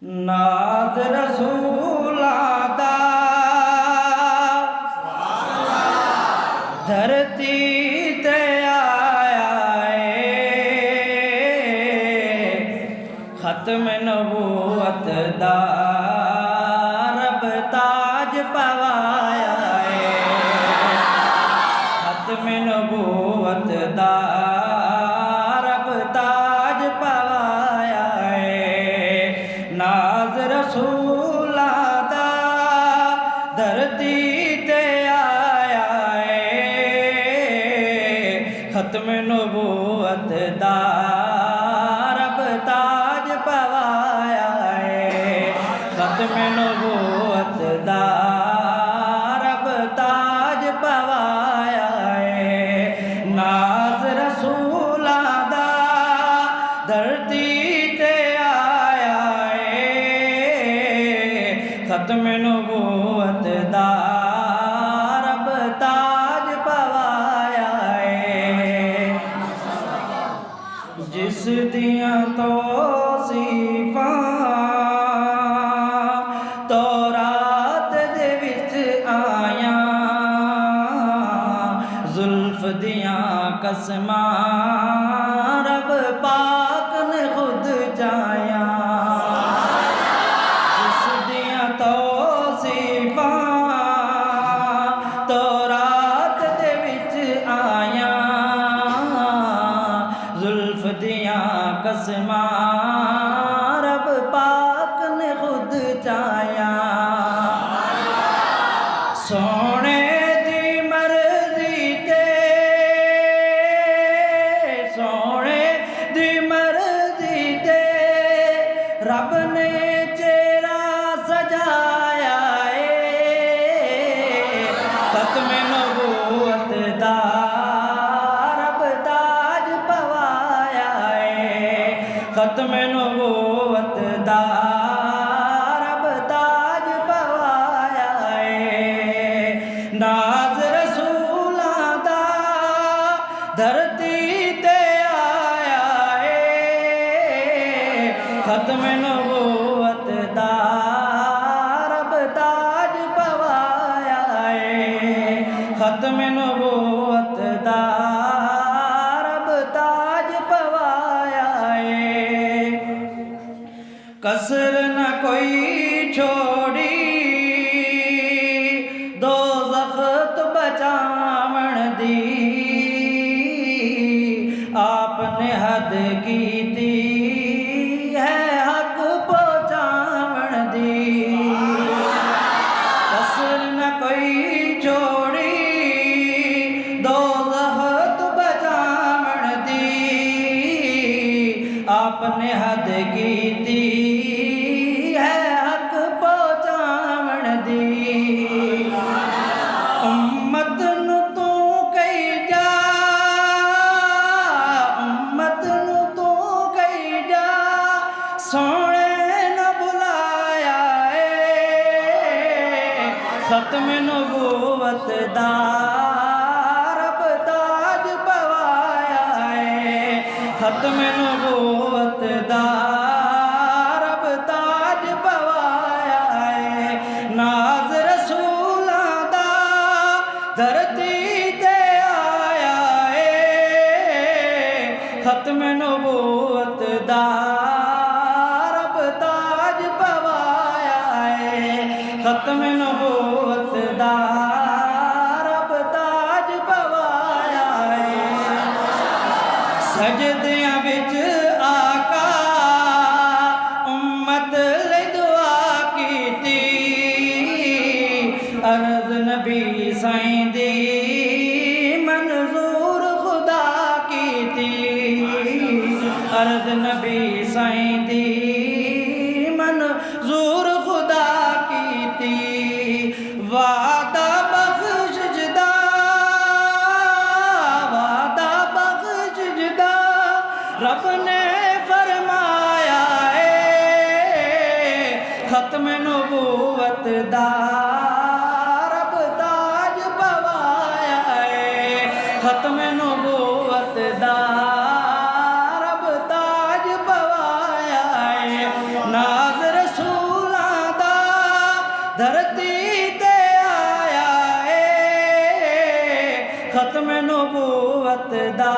नाज रसूलां दा धरती ते आया खत्म नबूवत दा रब ताज पवाया खत्म नबूवत दा रब ताज पवाया नाज रसूलां दा धरती ते आया खत्म नबूवत दा रब ताज पवाया खत्म नबूवत दा रब ताज पवाया नाज रसूलां दा धरती ते आया खत्म नबूवत दा रब ताज पवाया जिस दियां तौसीफां तौरात दे विच आया जुल्फ दियां कसमां रब पाक ने खुद जाया जिस दियां तौसीफां तौरात दे विच आया जुल्फ दियां कसमां रब पाक ने खुद जाया सोने दी मर्जी ते सोने दी मर्जी ते रब ने चेहरा सजाया खत्म नबूवत दा रब ताज पवाया खत्म नबूवत दा रब ताज पवाया नाज रसूलां दा धरती ते आया खत्म नबूवत दा रब ताज पवाया खत्म नबूवत दा रब ताज पवाया कसर न कोई छोड़ी दो ज़ख़्त बचावण दी आपने हद कीती है हक पहुँचावण दी कसर न कोई छोड़ी दो ज़ख़्त बचावण दी आपने हद कीती है हक पहुँचावण दी उम्मत नू तू कही जा उम्मत नू तू कही जा सोने न बुलाया खत्म नबूवत दा रब ताज पवाया खत्म नबूवत दा रब ताज पवाया नाज रसूलां दा धरती ते आया खत्म नबूवत दा रब ताज पवाया खत्म नबूवत दा रब ताज पवाया सजदियां विच आका उम्मत ले दुआ कीती अर्ज़ नबी साईं दी मंजूर खुदा कीती अर्ज़ नबी साईं दी मंजूर खुदा कीती वादा बख्शदा रब ने फरमाया खत्म नबूवत दा रब ताज पवाया खत्म नबूवत दा रब ताज पवाया नाज़ रसूल धरती ते आया है खत्म नबूवत दा